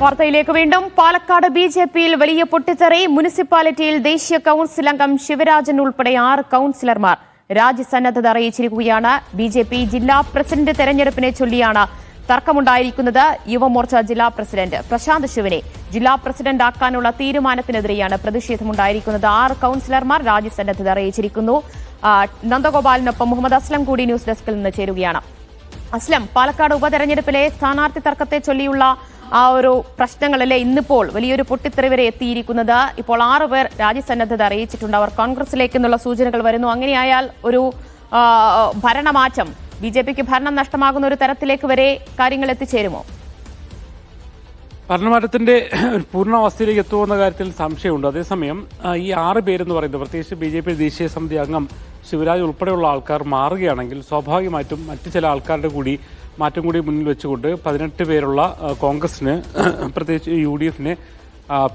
വാർത്തയിലേക്ക് വീണ്ടും. പാലക്കാട് ബിജെപിയിൽ വലിയ പൊട്ടിത്തെറി. മുനിസിപ്പാലിറ്റിയിൽ ദേശീയ കൌൺസിൽ അംഗം ശിവരാജൻ ഉൾപ്പെടെ 6 കൌൺസിലർമാർ രാജിസന്നദ്ധത അറിയിച്ചിരിക്കുകയാണ്. ബിജെപി ജില്ലാ പ്രസിഡന്റ് തെരഞ്ഞെടുപ്പിനെ ചൊല്ലിയാണ് തർക്കമുണ്ടായിരിക്കുന്നത്. യുവമോർച്ച ജില്ലാ പ്രസിഡന്റ് പ്രശാന്ത് ശിവനെ ജില്ലാ പ്രസിഡന്റ് ആക്കാനുള്ള തീരുമാനത്തിനെതിരെയാണ് പ്രതിഷേധമുണ്ടായിരിക്കുന്നത്. 6 കൌൺസിലർമാർ രാജിസന്നദ്ധത അറിയിച്ചിരിക്കുന്നു. നന്ദഗോപാലിനൊപ്പം മുഹമ്മദ് അസ്ലം കൂടി ന്യൂസ് ഡെസ്കിൽ നിന്ന് ചേരുകയാണ്. അസ്ലം, പാലക്കാട് ഉപതെരഞ്ഞെടുപ്പിലെ സ്ഥാനാർത്ഥി തർക്കത്തെ ചൊല്ലിയുള്ള ആ ഒരു പ്രശ്നങ്ങളല്ലേ ഇന്നിപ്പോൾ വലിയൊരു പൊട്ടിത്തെറി വരെ എത്തിയിരിക്കുന്നത്. ഇപ്പോൾ 6 പേർ രാജ്യസന്നദ്ധത അറിയിച്ചിട്ടുണ്ട്. അവർ കോൺഗ്രസിലേക്ക് എന്നുള്ള സൂചനകൾ വരുന്നു. അങ്ങനെയായാൽ ഒരു ഭരണമാറ്റം, ബിജെപിക്ക് ഭരണം നഷ്ടമാകുന്ന ഒരു തരത്തിലേക്ക് വരെ കാര്യങ്ങൾ എത്തിച്ചേരുമോ? ഭരണമാറ്റത്തിന്റെ പൂർണ്ണാവസ്ഥയിലേക്ക് എത്തുമെന്ന കാര്യത്തിൽ സംശയമുണ്ട്. അതേസമയം ഈ 6 പേരെന്ന് പറയുന്നത്, പ്രത്യേകിച്ച് ബിജെപി ദേശീയ സമിതി അംഗം ശിവരാജ് ഉൾപ്പെടെയുള്ള ആൾക്കാർ മാറുകയാണെങ്കിൽ സ്വാഭാവികമായിട്ടും മറ്റു ചില ആൾക്കാരുടെ കൂടി മാറ്റം കൂടി മുന്നിൽ വെച്ചുകൊണ്ട് 18 പേരുള്ള കോൺഗ്രസിന്, പ്രത്യേകിച്ച് UDFന്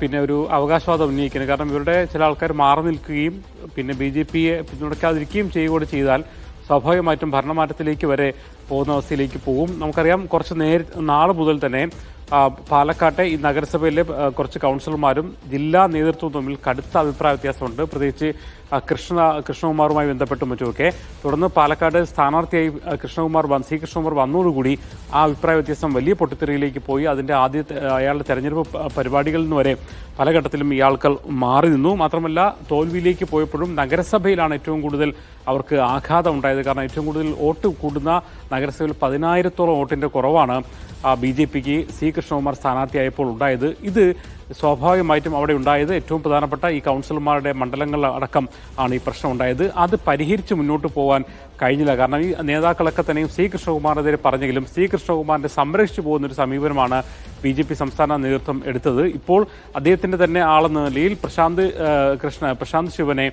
പിന്നെ ഒരു അവകാശവാദം ഉന്നയിക്കുന്നത്. കാരണം ഇവരുടെ ചില ആൾക്കാർ മാറി നിൽക്കുകയും പിന്നെ BJPയെ പിന്തുണയ്ക്കാതിരിക്കുകയും ചെയ്യുകയും ചെയ്താൽ സ്വാഭാവികമായിട്ടും ഭരണമാറ്റത്തിലേക്ക് വരെ പോകുന്ന അവസ്ഥയിലേക്ക് പോകും. നമുക്കറിയാം, കുറച്ച് നാൾ മുതൽ തന്നെ പാലക്കാട്ടെ ഈ നഗരസഭയിലെ കുറച്ച് കൗൺസിലർമാരും ജില്ലാ നേതൃത്വവും തമ്മിൽ കടുത്ത അഭിപ്രായ വ്യത്യാസമുണ്ട്. പ്രത്യേകിച്ച് കൃഷ്ണകുമാറുമായി ബന്ധപ്പെട്ടും മറ്റുമൊക്കെ. തുടർന്ന് പാലക്കാട് സ്ഥാനാർത്ഥിയായി സി കൃഷ്ണകുമാർ വന്നതോടുകൂടി ആ അഭിപ്രായ വ്യത്യാസം വലിയ പൊട്ടിത്തെറിയിലേക്ക് പോയി. അതിന്റെ അയാളുടെ തെരഞ്ഞെടുപ്പ് പരിപാടികളിൽ നിന്ന് വരെ പല ഘട്ടത്തിലും ഇയാൾക്കൾ മാറി നിന്നു. മാത്രമല്ല, തോൽവിയിലേക്ക് പോയപ്പോഴും നഗരസഭയിലാണ് ഏറ്റവും കൂടുതൽ അവർക്ക് ആഘാതം ഉണ്ടായത്. കാരണം ഏറ്റവും കൂടുതൽ വോട്ട് കൂടുന്ന നഗരസഭയിൽ 10,000-ഓളം വോട്ടിന്റെ കുറവാണ് BJPക്ക് സി കൃഷ്ണകുമാർ സ്ഥാനാർത്ഥിയായപ്പോൾ ഉണ്ടായത്. ഇത് സ്വാഭാവികമായിട്ടും അവിടെ ഉണ്ടായത് ഏറ്റവും പ്രധാനപ്പെട്ട ഈ കൗൺസിലർമാരുടെ മണ്ഡലങ്ങളിലടക്കം ആണ് ഈ പ്രശ്നം ഉണ്ടായത്. അത് പരിഹരിച്ച് മുന്നോട്ട് പോകാൻ കഴിഞ്ഞില്ല. കാരണം ഈ നേതാക്കളൊക്കെ തന്നെയും സി കൃഷ്ണകുമാറിനെതിരെ പറഞ്ഞെങ്കിലും സി കൃഷ്ണകുമാറിനെ സംരക്ഷിച്ചു പോകുന്നൊരു സമീപനമാണ് BJP സംസ്ഥാന നേതൃത്വം എടുത്തത്. ഇപ്പോൾ അദ്ദേഹത്തിന്റെ തന്നെ ആളെന്ന നിലയിൽ പ്രശാന്ത് ശിവനെ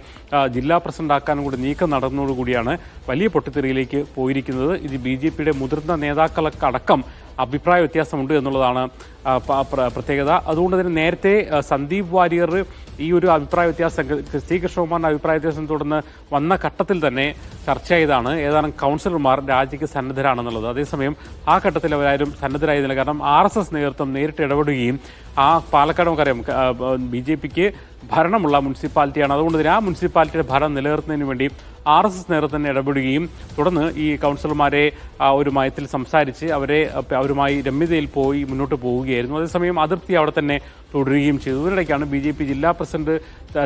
ജില്ലാ പ്രസിഡന്റ് ആക്കാനും കൂടി നീക്കം നടന്നതോടുകൂടിയാണ് വലിയ പൊട്ടിത്തെറിയിലേക്ക് പോയിരിക്കുന്നത്. ഇത് BJPയുടെ മുതിർന്ന നേതാക്കളൊക്കെ അടക്കം അഭിപ്രായ വ്യത്യാസമുണ്ട് എന്നുള്ളതാണ് പ്രത്യേകത. അതുകൊണ്ട് തന്നെ നേരത്തെ സന്ദീപ് വാര്യർ ഈ ഒരു അഭിപ്രായ വ്യത്യാസം, സി കൃഷ്ണകുമാറിന്റെ അഭിപ്രായ വ്യത്യാസം തുടർന്ന് വന്ന ഘട്ടത്തിൽ തന്നെ ചർച്ച ചെയ്താണ് ഏതാനും കൗൺസിലർമാർ രാജിക്ക് സന്നദ്ധരാണെന്നുള്ളത്. അതേസമയം ആ ഘട്ടത്തിൽ അവരാരും സന്നദ്ധരായിരുന്നില്ല. കാരണം RSS നേതൃത്വം നേരിട്ട് ഇടപെടുകയും പാലക്കാട് നമുക്കറിയാം BJPക്ക് ഭരണമുള്ള മുനിസിപ്പാലിറ്റിയാണ്. അതുകൊണ്ട് തന്നെ ആ മുനിസിപ്പാലിറ്റിയുടെ ഭരണം നിലനിർത്തുന്നതിന് വേണ്ടി RSS നേതൃത്വം തന്നെ ഇടപെടുകയും തുടർന്ന് ഈ കൗൺസിലർമാരെ ഒരു മയത്തിൽ സംസാരിച്ച് അവരുമായി രമ്യതയിൽ പോയി മുന്നോട്ട് പോവുകയായിരുന്നു. അതേസമയം അതിർത്തി അവിടെ തന്നെ തുടരുകയും ചെയ്തു. ഇതിനിടയ്ക്കാണ് BJP ജില്ലാ പ്രസിഡന്റ്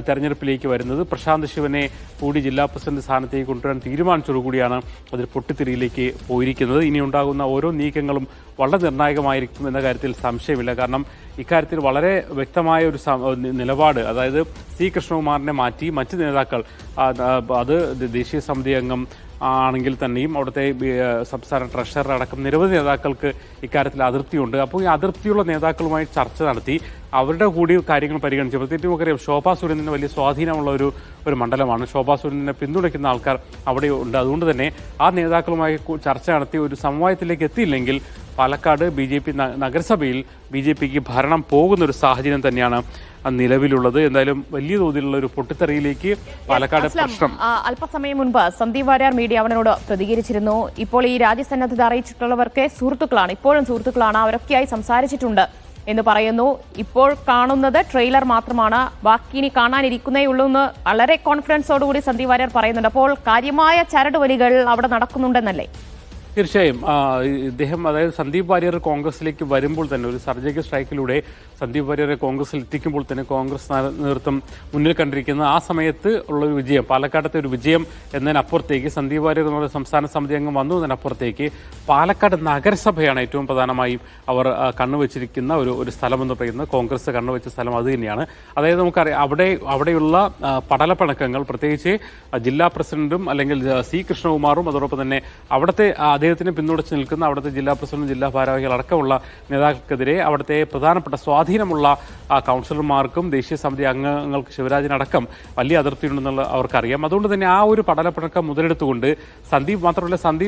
തെരഞ്ഞെടുപ്പിലേക്ക് വരുന്നത്. പ്രശാന്ത് ശിവനെ കൂടി ജില്ലാ പ്രസിഡന്റ് സ്ഥാനത്തേക്ക് കൊണ്ടുവരാൻ തീരുമാനിച്ചതോടുകൂടിയാണ് അതിൽ പൊട്ടിത്തെറിയിലേക്ക് പോയിരിക്കുന്നത്. ഇനി ഉണ്ടാകുന്ന ഓരോ നീക്കങ്ങളും വളരെ നിർണായകമായിരിക്കും എന്ന കാര്യത്തിൽ സംശയമില്ല. കാരണം ഇക്കാര്യത്തിൽ വളരെ വ്യക്തമായ ഒരു നിലപാട്, അതായത് സി കൃഷ്ണകുമാറിനെ മാറ്റി മറ്റ് നേതാക്കൾ, അത് ദേശീയ സമിതി അംഗം ആണെങ്കിൽ തന്നെയും അവിടുത്തെ സംസ്ഥാന ട്രഷറർ അടക്കം നിരവധി നേതാക്കൾക്ക് ഇക്കാര്യത്തിൽ അതിർത്തിയുണ്ട്. അപ്പോൾ ഈ അതിർത്തിയുള്ള നേതാക്കളുമായി ചർച്ച നടത്തി അവരുടെ കൂടി കാര്യങ്ങൾ പരിഗണിച്ച്, പ്രത്യേകിച്ച് നമുക്കറിയാം ശോഭാ സുരേന്ദ്രന് വലിയ സ്വാധീനമുള്ള ഒരു മണ്ഡലമാണ്. ശോഭാ സുരേന്ദ്രനെ പിന്തുണയ്ക്കുന്ന ആൾക്കാർ അവിടെ ഉണ്ട്. അതുകൊണ്ട് തന്നെ ആ നേതാക്കളുമായി ചർച്ച നടത്തി ഒരു സമവായത്തിലേക്ക് എത്തിയില്ലെങ്കിൽ പാലക്കാട് BJP നഗരസഭയിൽ BJPക്ക് ഭരണം പോകുന്നൊരു സാഹചര്യം തന്നെയാണ് നിലവിലുള്ളത്. എന്തായാലും വലിയ തോതിലുള്ള ഒരു പൊട്ടിത്തെറിയിലേക്ക് പാലക്കാട് പ്രശ്നം. അല്പസമയം മുൻപ് സന്ദീപ് വാര്യർ മീഡിയ അവനോട് പ്രതികരിച്ചിരുന്നു. ഇപ്പോൾ ഈ രാജ്യസന്നദ്ധത അറിയിച്ചിട്ടുള്ളവർക്ക് സുഹൃത്തുക്കളാണ്, ഇപ്പോഴും സുഹൃത്തുക്കളാണ്, അവരൊക്കെയായി സംസാരിച്ചിട്ടുണ്ട് എന്ന് പറയുന്നു. ഇപ്പോൾ കാണുന്നത് ട്രെയിലർ മാത്രമാണ്, ബാക്കി ഇനി കാണാനിരിക്കുന്നേ ഉള്ളൂ എന്ന് വളരെ കോൺഫിഡൻസോടുകൂടി സന്ദീപ് വാര്യർ പറയുന്നുണ്ട്. അപ്പോൾ കാര്യമായ ചരടുവലികൾ അവിടെ നടക്കുന്നുണ്ടെന്നല്ലേ? തീർച്ചയായും ഇദ്ദേഹം, അതായത് സന്ദീപ് വാര്യർ കോൺഗ്രസിലേക്ക് വരുമ്പോൾ തന്നെ ഒരു സർജിക്കൽ സ്ട്രൈക്കിലൂടെ സന്ദീപ് വാര്യരെ കോൺഗ്രസിൽ എത്തിക്കുമ്പോൾ തന്നെ കോൺഗ്രസ് നേതൃത്വം മുന്നിൽ കണ്ടിരിക്കുന്ന ആ സമയത്ത് ഉള്ളൊരു വിജയം, പാലക്കാടത്തെ ഒരു വിജയം എന്നതിനപ്പുറത്തേക്ക് സന്ദീപ് വാര്യർ എന്നുള്ള സംസ്ഥാന സമിതി അംഗം വന്നതിനപ്പുറത്തേക്ക് പാലക്കാട് നഗരസഭയാണ് ഏറ്റവും പ്രധാനമായും അവർ കണ്ണുവച്ചിരിക്കുന്ന ഒരു സ്ഥലമെന്ന് പറയുന്നത്. കോൺഗ്രസ് കണ്ണുവച്ച സ്ഥലം അത് തന്നെയാണ്. അതായത് നമുക്കറിയാം അവിടെയുള്ള പടലപ്പിണക്കങ്ങൾ, പ്രത്യേകിച്ച് ജില്ലാ പ്രസിഡന്റും അല്ലെങ്കിൽ സി കൃഷ്ണകുമാറും അതോടൊപ്പം തന്നെ അവിടുത്തെ അദ്ദേഹത്തിന് പിന്തുണച്ച് നിൽക്കുന്ന അവിടുത്തെ ജില്ലാ പ്രസിഡന്റ്, ജില്ലാ ഭാരവാഹികൾ അടക്കമുള്ള നേതാക്കൾക്കെതിരെ അവിടുത്തെ പ്രധാനപ്പെട്ട സ്വാധീനമുള്ള കൗൺസിലർമാർക്കും ദേശീയ സമിതി അംഗങ്ങൾക്ക് ശിവരാജിനടക്കം വലിയ അതിർത്തിയുണ്ടെന്നുള്ള അവർക്കറിയാം. അതുകൊണ്ട് തന്നെ ആ ഒരു പടലപ്പിണക്കം മുതലെടുത്തുകൊണ്ട് സന്ദീപ്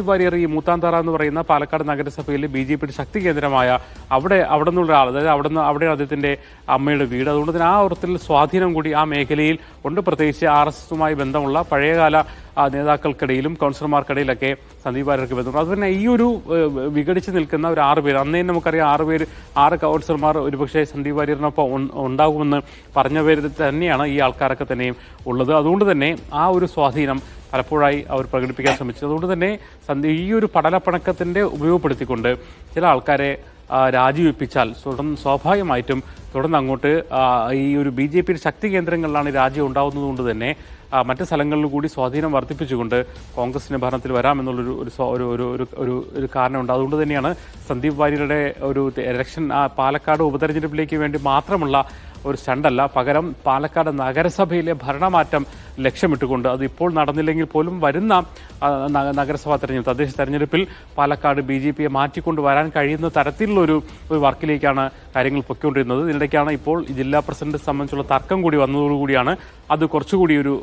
വാര്യർ ഈ മൂത്താന്തറ എന്ന് പറയുന്ന പാലക്കാട് നഗരസഭയിലെ BJPയുടെ ശക്തി കേന്ദ്രമായ അവിടെ നിന്നുള്ള ആൾ, അതായത് അവിടെയാണ് അദ്ദേഹത്തിന്റെ അമ്മയുടെ വീട്. അതുകൊണ്ട് തന്നെ ആ അർത്ഥത്തിൽ സ്വാധീനം കൂടി ആ മേഖലയിൽ ഉണ്ട്. പ്രത്യേകിച്ച് RSSുമായി ബന്ധമുള്ള പഴയകാല നേതാക്കൾക്കിടയിലും കൗൺസിലർമാർക്കിടയിലൊക്കെ സന്ദീപ് വാര്യർക്ക് ബന്ധമുണ്ട്. അതുതന്നെ ഈ ഒരു വിഘടിച്ച് നിൽക്കുന്ന ഒരു 6 പേര്, അന്നേ നമുക്കറിയാം 6 കൗൺസിലർമാർ ഒരുപക്ഷെ സന്ദീപ് വാര്യറിനൊപ്പം ഉണ്ടാകുമെന്ന് പറഞ്ഞ പേര് തന്നെയാണ് ഈ ആൾക്കാരൊക്കെ തന്നെയും ഉള്ളത്. അതുകൊണ്ട് തന്നെ ആ ഒരു സ്വാധീനം പലപ്പോഴായി അവർ പ്രകടിപ്പിക്കാൻ ശ്രമിച്ചത്. അതുകൊണ്ട് തന്നെ ഈ ഒരു പടലപ്പണക്കത്തിൻ്റെ ഉപയോഗപ്പെടുത്തിക്കൊണ്ട് ചില ആൾക്കാരെ രാജിവെപ്പിച്ചാൽ സ്വാഭാവികമായിട്ടും തുടർന്ന് അങ്ങോട്ട് ഈ ഒരു BJP ശക്തി കേന്ദ്രങ്ങളിലാണ് രാജ്യം ഉണ്ടാകുന്നതുകൊണ്ട് തന്നെ മറ്റ് സ്ഥലങ്ങളിൽ കൂടി സ്വാധീനം വർദ്ധിപ്പിച്ചുകൊണ്ട് കോൺഗ്രസിന് ഭരണത്തിൽ വരാമെന്നുള്ളൊരു ഒരു കാരണമുണ്ട്. അതുകൊണ്ട് തന്നെയാണ് സന്ദീപ് വാര്യരുടെ ഒരു ഇലക്ഷൻ പാലക്കാട് ഉപതെരഞ്ഞെടുപ്പിലേക്ക് വേണ്ടി മാത്രമുള്ള ഒരു സ്റ്റണ്ടല്ല, പകരം പാലക്കാട് നഗരസഭയിലെ ഭരണമാറ്റം ലക്ഷ്യമിട്ടുകൊണ്ട് അത് ഇപ്പോൾ നടന്നില്ലെങ്കിൽ പോലും വരുന്ന നഗരസഭാ തെരഞ്ഞെടുപ്പ്, തദ്ദേശ തെരഞ്ഞെടുപ്പിൽ പാലക്കാട് BJPയെ മാറ്റിക്കൊണ്ട് വരാൻ കഴിയുന്ന തരത്തിലുള്ള ഒരു വർക്കിലേക്കാണ് കാര്യങ്ങൾ പൊയ്ക്കൊണ്ടിരുന്നത്. ഇതിനിടയ്ക്കാണ് ഇപ്പോൾ ജില്ലാ പ്രസിഡന്റ് സംബന്ധിച്ചുള്ള തർക്കം കൂടി വന്നതോടുകൂടിയാണ് അത് കുറച്ചുകൂടി ഒരു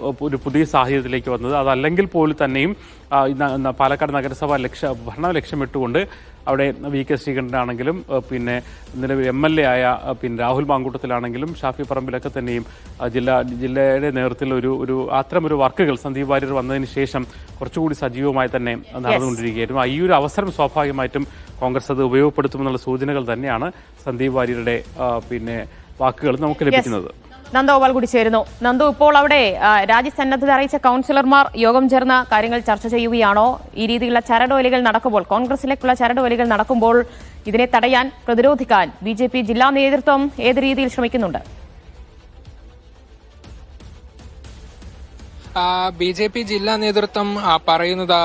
പുതിയ സാഹചര്യത്തിലേക്ക് വന്നത്. അതല്ലെങ്കിൽ പോലും തന്നെയും പാലക്കാട് നഗരസഭ ഭരണം ലക്ഷ്യമിട്ടുകൊണ്ട് അവിടെ VK ശ്രീകണ്ഠനാണെങ്കിലും പിന്നെ നിലവിൽ MLA ആയ പിന്നെ രാഹുൽ മാങ്കൂട്ടത്തിലാണെങ്കിലും ഷാഫി പറമ്പിലൊക്കെ തന്നെയും ജില്ലയുടെ നേതൃത്വത്തിൽ അത്തരമൊരു വർക്കുകൾ സന്ദീപ് വാര്യർ വന്നതിന് ശേഷം കുറച്ചുകൂടി സജീവമായി തന്നെ നടന്നുകൊണ്ടിരിക്കുകയായിരുന്നു. ഈ ഒരു അവസരം സ്വാഭാവികമായിട്ടും കോൺഗ്രസ് അത് ഉപയോഗപ്പെടുത്തുമെന്നുള്ള സൂചനകൾ തന്നെയാണ് സന്ദീപ് വാര്യരുടെ പിന്നെ വാക്കുകൾ നമുക്ക് ലഭിക്കുന്നത്. നന്ദഗോപാൽ കൂടി ചേരുന്നു. നന്ദു, ഇപ്പോൾ അവിടെ രാജ്യസന്നദ്ധത അറിയിച്ച കൗൺസിലർമാർ യോഗം ചേർന്ന് കാര്യങ്ങൾ ചർച്ച ചെയ്യുകയാണോ? ഈ രീതിയിലുള്ള ചരടുവലികൾ നടക്കുമ്പോൾ, കോൺഗ്രസിലേക്കുള്ള ചരടുവലികൾ നടക്കുമ്പോൾ ഇതിനെ തടയാൻ, പ്രതിരോധിക്കാൻ BJP ജില്ലാ നേതൃത്വം ഏത് രീതിയിൽ ശ്രമിക്കുന്നുണ്ട്? BJP ജില്ലാ നേതൃത്വം പറയുന്നത്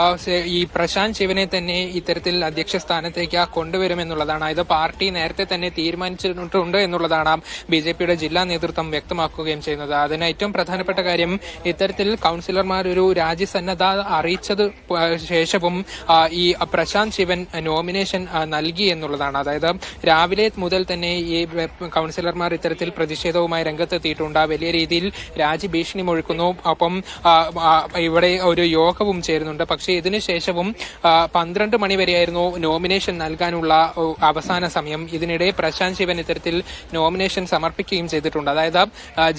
ഈ പ്രശാന്ത് ശിവനെ തന്നെ ഇത്തരത്തിൽ അധ്യക്ഷ സ്ഥാനത്തേക്ക് കൊണ്ടുവരുമെന്നുള്ളതാണ്. ഇത് പാർട്ടി നേരത്തെ തന്നെ തീരുമാനിച്ചിട്ടുണ്ട് എന്നുള്ളതാണ് BJPയുടെ ജില്ലാ നേതൃത്വം വ്യക്തമാക്കുകയും ചെയ്യുന്നത്. അതിന് ഏറ്റവും പ്രധാനപ്പെട്ട കാര്യം, ഇത്തരത്തിൽ കൗൺസിലർമാർ ഒരു രാജ്യസന്നദ്ധ അറിയിച്ചത് ശേഷവും ഈ പ്രശാന്ത് ശിവൻ നോമിനേഷൻ നൽകി എന്നുള്ളതാണ്. അതായത് രാവിലെ മുതൽ തന്നെ ഈ കൗൺസിലർമാർ ഇത്തരത്തിൽ പ്രതിഷേധവുമായി രംഗത്തെത്തിയിട്ടുണ്ട്. വലിയ രീതിയിൽ രാജ്യഭീഷണി മുഴക്കുന്നു. ഒപ്പം ഇവിടെ ഒരു യോഗവും ചേരുന്നുണ്ട്. പക്ഷേ ഇതിനുശേഷവും 12 മണി വരെയായിരുന്നു നോമിനേഷൻ നൽകാനുള്ള അവസാന സമയം. ഇതിനിടെ പ്രശാന്ത് ശിവൻ ഇത്തരത്തിൽ നോമിനേഷൻ സമർപ്പിക്കുകയും ചെയ്തിട്ടുണ്ട്. അതായത്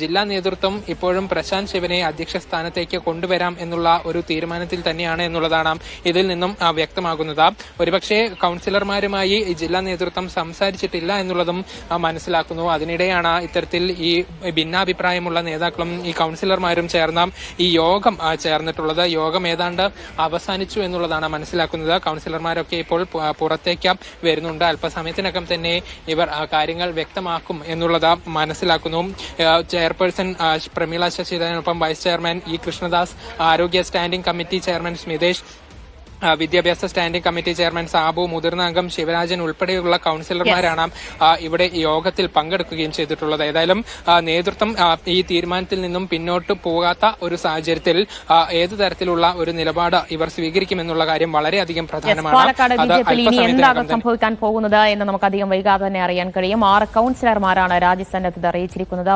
ജില്ലാ നേതൃത്വം ഇപ്പോഴും പ്രശാന്ത് ശിവനെ അധ്യക്ഷ സ്ഥാനത്തേക്ക് കൊണ്ടുവരാം എന്നുള്ള ഒരു തീരുമാനത്തിൽ തന്നെയാണ് എന്നുള്ളതാണ് ഇതിൽ നിന്നും വ്യക്തമാകുന്നത്. ഒരുപക്ഷെ കൗൺസിലർമാരുമായി ജില്ലാ നേതൃത്വം സംസാരിച്ചിട്ടില്ല എന്നുള്ളതും മനസ്സിലാക്കുന്നു. അതിനിടെയാണ് ഇത്തരത്തിൽ ഈ ഭിന്നാഭിപ്രായമുള്ള നേതാക്കളും ഈ കൗൺസിലർമാരും ചേർന്ന ഈ യോഗം ചേർന്നിട്ടുള്ളത്. യോഗം ഏതാണ്ട് അവസാനിച്ചു എന്നുള്ളതാണ് മനസ്സിലാക്കുന്നത്. കൗൺസിലർമാരൊക്കെ ഇപ്പോൾ പുറത്തേക്ക് വരുന്നുണ്ട്. അല്പസമയത്തിനകം തന്നെ ഇവർ കാര്യങ്ങൾ വ്യക്തമാക്കും എന്നുള്ളത് മനസ്സിലാക്കുന്നു. ചെയർപേഴ്സൺ പ്രമീള ശശിധരനൊപ്പം വൈസ് ചെയർമാൻ കൃഷ്ണദാസ്, ആരോഗ്യ സ്റ്റാൻഡിംഗ് കമ്മിറ്റി ചെയർമാൻ സ്മിതേഷ്, വിദ്യാഭ്യാസ സ്റ്റാൻഡിംഗ് കമ്മിറ്റി ചെയർമാൻ സാബു, മുതിർന്ന അംഗം ശിവരാജൻ ഉൾപ്പെടെയുള്ള കൗൺസിലർമാരാണ് ഇവിടെ യോഗത്തിൽ പങ്കെടുക്കുകയും ചെയ്തിട്ടുള്ളത്. ഏതായാലും നേതൃത്വം ഈ തീരുമാനത്തിൽ നിന്നും പിന്നോട്ട് പോകാത്ത ഒരു സാഹചര്യത്തിൽ ഏത് തരത്തിലുള്ള ഒരു നിലപാട് ഇവർ സ്വീകരിക്കുമെന്നുള്ള കാര്യം വളരെയധികം പ്രധാനമാണ്. പാലക്കാട് BJP എന്താണ് സംഭവിക്കാൻ പോകുന്നത് എന്ന് നമുക്ക് അധികം വൈകാതെ തന്നെ അറിയാൻ കഴിയും. 6 കൗൺസിലർമാരാണ് രാജ്യസന്നദ്ധത അറിയിച്ചിരിക്കുന്നത്.